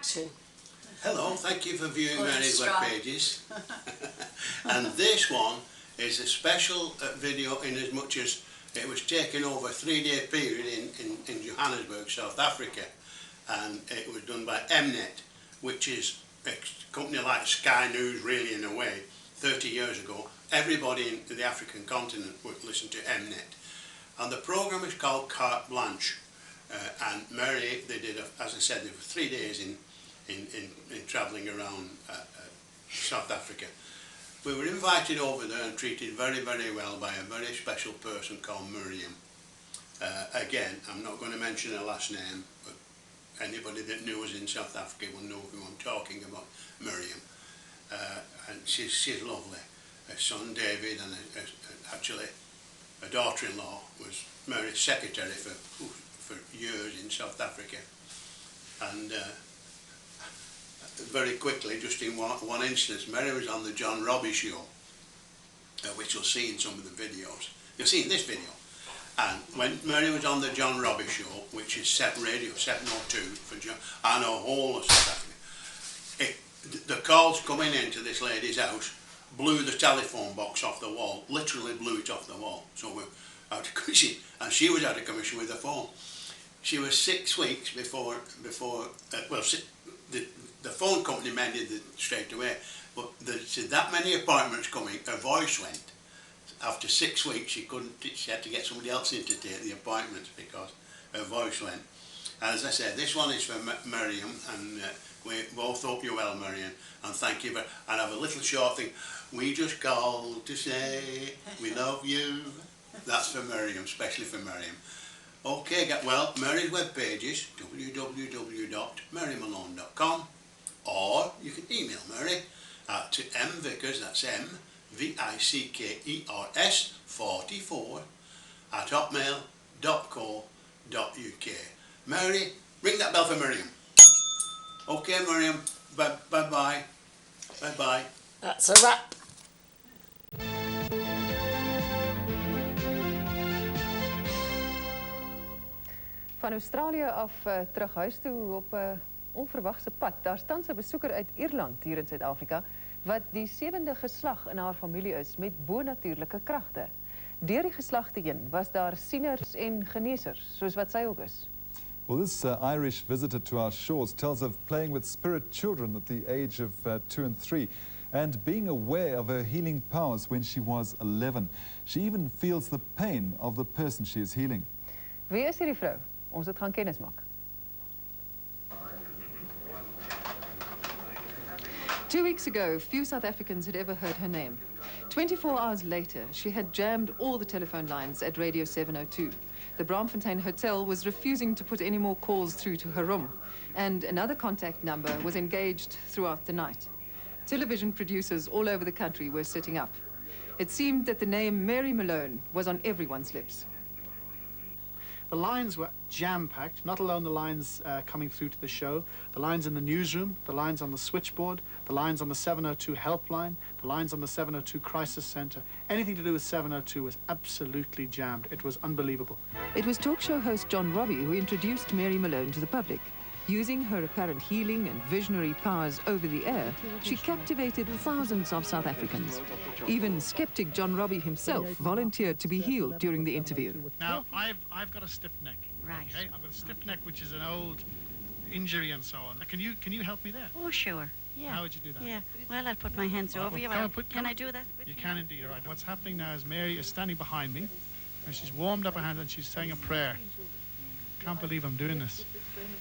action. Hello, thank you for viewing Mary's web pages. And this one is a special video in as much as it was taken over a 3-day period in Johannesburg, South Africa, and it was done by Mnet, which is a company like Sky News really in a way. 30 years ago, everybody in the African continent would listen to Mnet. And the programme is called Carte Blanche. And Mary, they did, as I said, they were 3 days in travelling around South Africa. We were invited over there and treated very, very well by a very special person called Miriam. Again, I'm not going to mention her last name, but anybody that knew us in South Africa will know who I'm talking about, Miriam. And she's lovely. Her son David and actually her daughter-in-law was Mary's secretary for years in South Africa. And very quickly, just in one instance, Mary was on the John Robbie show, which you'll see in some of the videos. You'll see in this video. And when Mary was on the John Robbie show, which is Radio 702 for John, and a whole of South Africa, the calls coming into this lady's house blew the telephone box off the wall, literally blew it off the wall. So we're out of commission, and she was out of commission with the phone. She was 6 weeks before the phone company mended it straight away, but that many appointments coming, her voice went. After 6 weeks, she had to get somebody else in to take the appointments because her voice went. As I said, this one is for Miriam, and we both hope you're well, Miriam, and thank you. And I have a little short thing. We just called to say we love you. That's for Miriam, especially for Miriam. Okay, well, Mary's web page is www.marymalone.com, or you can email Mary at mvickers, that's MVICKERS 44 at hotmail.co.uk. Mary, ring that bell for Miriam. Okay, Miriam, bye-bye. Bye-bye. That's a wrap. Van Australië af terug huis toe op 'n onverwagse pad. Daar's tans 'n besoeker uit Ierland hier in Suid-Afrika wat die 7de geslag in haar familie is met bonatuurlike kragte. Deur die geslagte heen was daar sieners en genesers, soos wat sy ook is. Well, this Irish visitor to our shores tells of playing with spirit children at the age of 2 and 3 and being aware of her healing powers when she was 11. She even feels the pain of the person she is healing. Wie is hierdie vrou? Ons het gaan kennis maak. 2 weeks ago, few South Africans had ever heard her name. 24 hours later, she had jammed all the telephone lines at Radio 702. The Braamfontein Hotel was refusing to put any more calls through to her room, and another contact number was engaged throughout the night. Television producers all over the country were sitting up. It seemed that the name Mary Malone was on everyone's lips. The lines were jam-packed, not alone the lines coming through to the show, the lines in the newsroom, the lines on the switchboard, the lines on the 702 helpline, the lines on the 702 crisis center. Anything to do with 702 was absolutely jammed. It was unbelievable. It was talk show host John Robbie who introduced Mary Malone to the public. Using her apparent healing and visionary powers over the air, she captivated thousands of South Africans. Even skeptic John Robbie himself volunteered to be healed during the interview. Now, I've got a stiff neck. Right. Okay? I've got a stiff neck, which is an old injury and so on. Can you help me there? Oh, sure. Yeah. How would you do that? Yeah. Well, I'll put my hands over you. Can I do that? You can indeed. All right. What's happening now is Mary is standing behind me, and she's warmed up her hands and she's saying a prayer. Can't believe I'm doing this.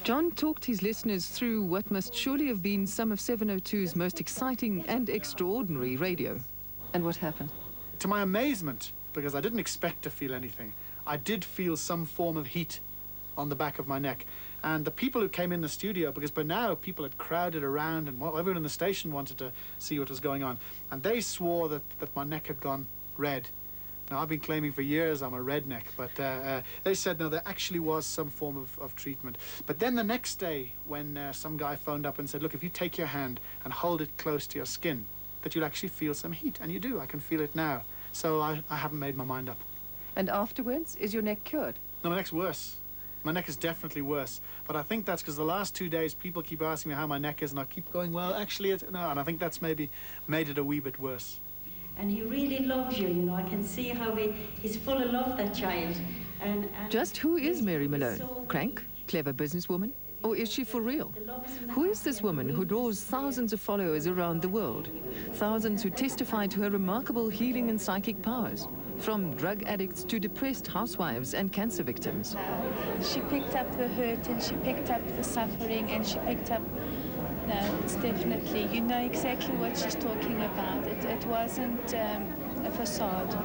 John talked his listeners through what must surely have been some of 702's most exciting and extraordinary radio. And what happened? To my amazement, because I didn't expect to feel anything, I did feel some form of heat on the back of my neck. And the people who came in the studio, because by now people had crowded around and everyone in the station wanted to see what was going on, and they swore that my neck had gone red. Now, I've been claiming for years I'm a redneck, but they said, no, there actually was some form of treatment. But then the next day, when some guy phoned up and said, look, if you take your hand and hold it close to your skin, that you'll actually feel some heat. And you do. I can feel it now. So I haven't made my mind up. And afterwards, is your neck cured? No, my neck's worse. My neck is definitely worse, but I think that's because the last 2 days people keep asking me how my neck is, and I keep going, well, actually, no, and I think that's maybe made it a wee bit worse. And he really loves you, you know. I can see how he's full of love, that child. And Just who is Mary Malone? Crank? Clever businesswoman? Or is she for real? Who is this woman who draws thousands of followers around the world? Thousands who testify to her remarkable healing and psychic powers, from drug addicts to depressed housewives and cancer victims. She picked up the hurt and she picked up the suffering and she picked up... No, it's definitely... You know exactly what she's talking about. It wasn't a facade.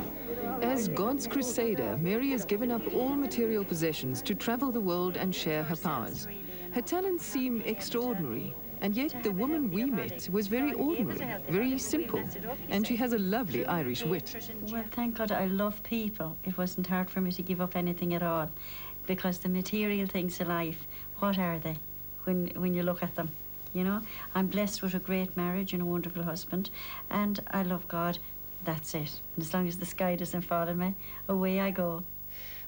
As God's crusader, Mary has given up all material possessions to travel the world and share her powers. Her talents seem extraordinary, and yet the woman we met was very ordinary, very simple, and she has a lovely Irish wit. Well, thank God I love people. It wasn't hard for me to give up anything at all, because the material things of life, what are they when you look at them? You know, I'm blessed with a great marriage and a wonderful husband, and I love God. That's it. And as long as the sky doesn't fall on me, away I go.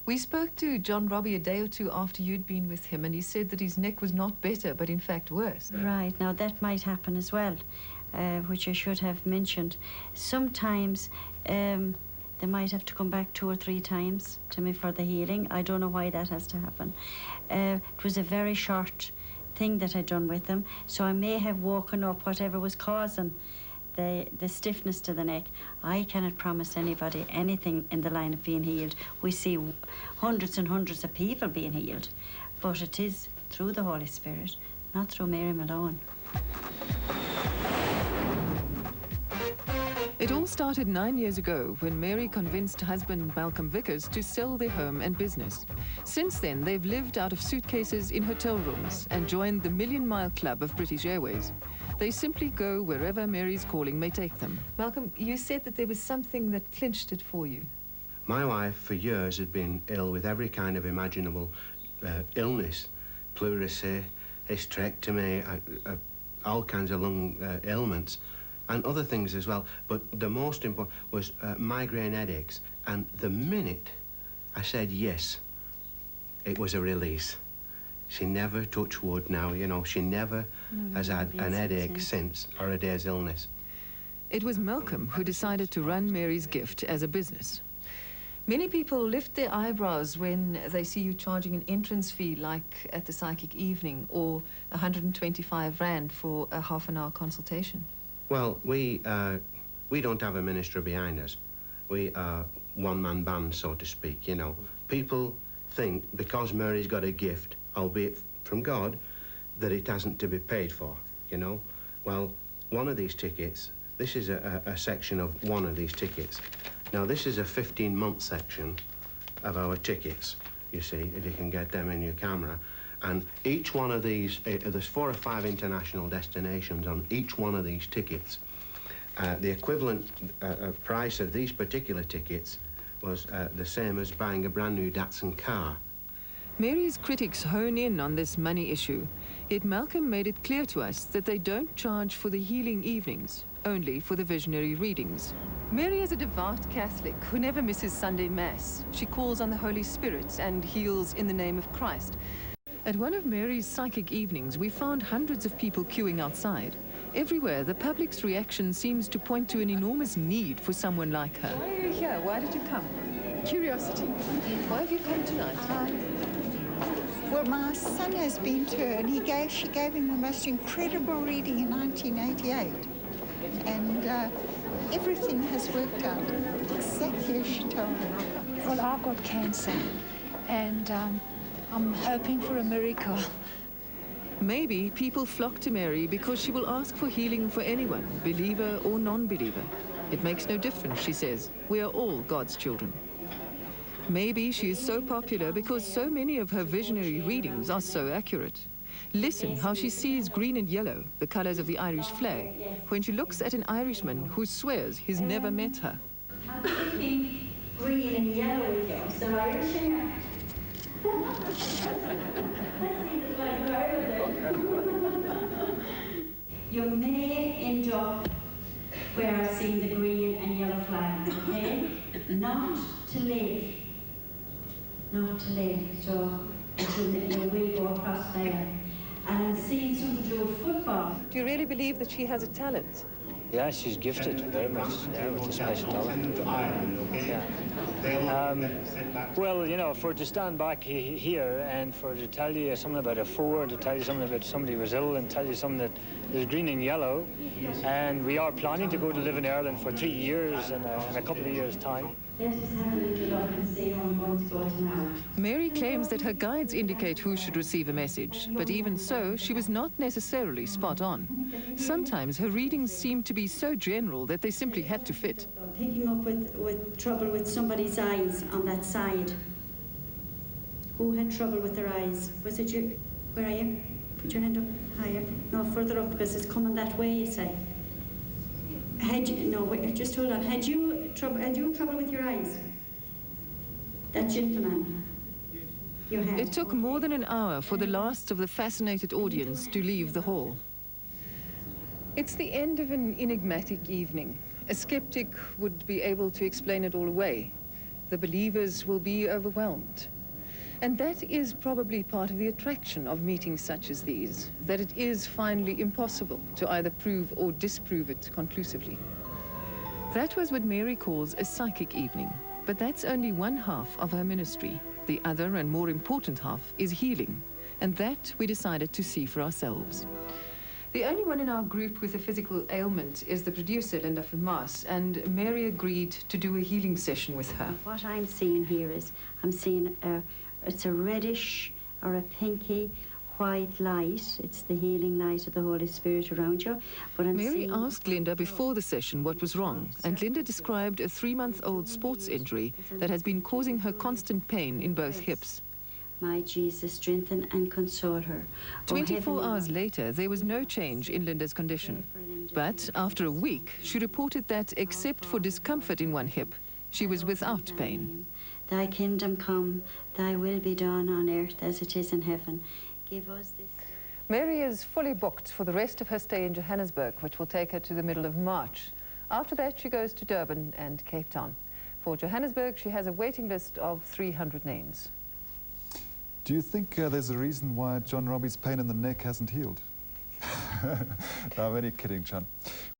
We spoke to John Robbie a day or two after you'd been with him, and he said that his neck was not better, but in fact worse. Right, now that might happen as well, which I should have mentioned. Sometimes they might have to come back 2 or 3 times to me for the healing. I don't know why that has to happen. It was a very short thing that I'd done with them, so I may have woken up whatever was causing the stiffness to the neck. I cannot promise anybody anything in the line of being healed. We see hundreds and hundreds of people being healed, but it is through the Holy Spirit, not through Mary Malone. It all started 9 years ago when Mary convinced husband Malcolm Vickers to sell their home and business. Since then, they've lived out of suitcases in hotel rooms and joined the Million Mile Club of British Airways. They simply go wherever Mary's calling may take them. Malcolm, you said that there was something that clinched it for you. My wife, for years, had been ill with every kind of imaginable illness. Pleurisy, hysterectomy, all kinds of lung ailments, and other things as well. But the most important was migraine headaches. And the minute I said yes, it was a release. She never, touch wood now, you know, she never has had an headache since, or a day's illness. It was Malcolm who decided to run Mary's Gift as a business. Many people lift their eyebrows when they see you charging an entrance fee like at the psychic evening, or 125 Rand for a half-an-hour consultation. Well, we don't have a ministry behind us. We are one-man band, so to speak, you know. People think because Mary's got a gift, albeit from God, that it hasn't to be paid for, you know. Well, one of these tickets, this is a section of one of these tickets. Now, this is a 15-month section of our tickets, you see, if you can get them in your camera. And each one of these, there's 4 or 5 international destinations on each one of these tickets. The equivalent price of these particular tickets was the same as buying a brand new Datsun car. Mary's critics hone in on this money issue, yet Malcolm made it clear to us that they don't charge for the healing evenings, only for the visionary readings. Mary is a devout Catholic who never misses Sunday Mass. She calls on the Holy Spirit and heals in the name of Christ. At one of Mary's psychic evenings, we found hundreds of people queuing outside. Everywhere, the public's reaction seems to point to an enormous need for someone like her. Why are you here? Why did you come? Curiosity. Why have you come tonight? Well, my son has been to her, and she gave him the most incredible reading in 1988. And everything has worked out exactly as she told me. Well, I've got cancer, and I'm hoping for a miracle. Maybe people flock to Mary because she will ask for healing for anyone, believer or non-believer. It makes no difference, she says. We are all God's children. Maybe she is so popular because so many of her visionary readings are so accurate. Listen how she sees green and yellow, the colors of the Irish flag, when she looks at an Irishman who swears he's never met her. I'm thinking green and yellow with you. I'm so Irish, yeah. You may end up where I've seen the green and yellow flag, okay? Not to live. Not to live. So it's will go across there. And I'm seeing something to do with football. Do you really believe that she has a talent? Yeah, she's gifted very much, yeah, with a special talent. Yeah. Well, you know, for her to stand back here and for her to tell you something about a forward, to tell you something about somebody who was ill and tell you something that is green and yellow, and we are planning to go to live in Ireland for 3 years in a couple of years' time. Let's just have a little look and see where I'm going to go tomorrow. Mary claims that her guides indicate who should receive a message, but even so, she was not necessarily spot on. Sometimes her readings seemed to be so general that they simply had to fit. Picking up with trouble with somebody's eyes on that side. Who had trouble with their eyes? Was it you? Where are you? Put your hand up higher. No, further up, because it's coming that way, you say. Had you, no, wait, just hold on. Had you trouble with your eyes? That gentleman. You had. It took more than an hour for the last of the fascinated audience to leave the hall. It's the end of an enigmatic evening. A skeptic would be able to explain it all away. The believers will be overwhelmed. And that is probably part of the attraction of meetings such as these, that it is finally impossible to either prove or disprove it conclusively. That was what Mary calls a psychic evening, but that's only one half of her ministry. The other and more important half is healing, and that we decided to see for ourselves. The only one in our group with a physical ailment is the producer, Linda van Maas, and Mary agreed to do a healing session with her. What I'm seeing here is, I'm seeing it's a reddish or a pinky white light. It's the healing light of the Holy Spirit around you. But Mary asked Linda before the session what was wrong, and Linda described a 3-month-old sports injury that has been causing her constant pain in both hips. My Jesus, strengthen and console her. 24 hours later, there was no change in Linda's condition. But after a week, she reported that, except for discomfort in one hip, she was without pain. Thy kingdom come, thy will be done on earth as it is in heaven. Give us this. Mary is fully booked for the rest of her stay in Johannesburg, which will take her to the middle of March. After that, she goes to Durban and Cape Town. For Johannesburg, she has a waiting list of 300 names. Do you think there's a reason why John Robbie's pain in the neck hasn't healed? No, I'm only kidding, John.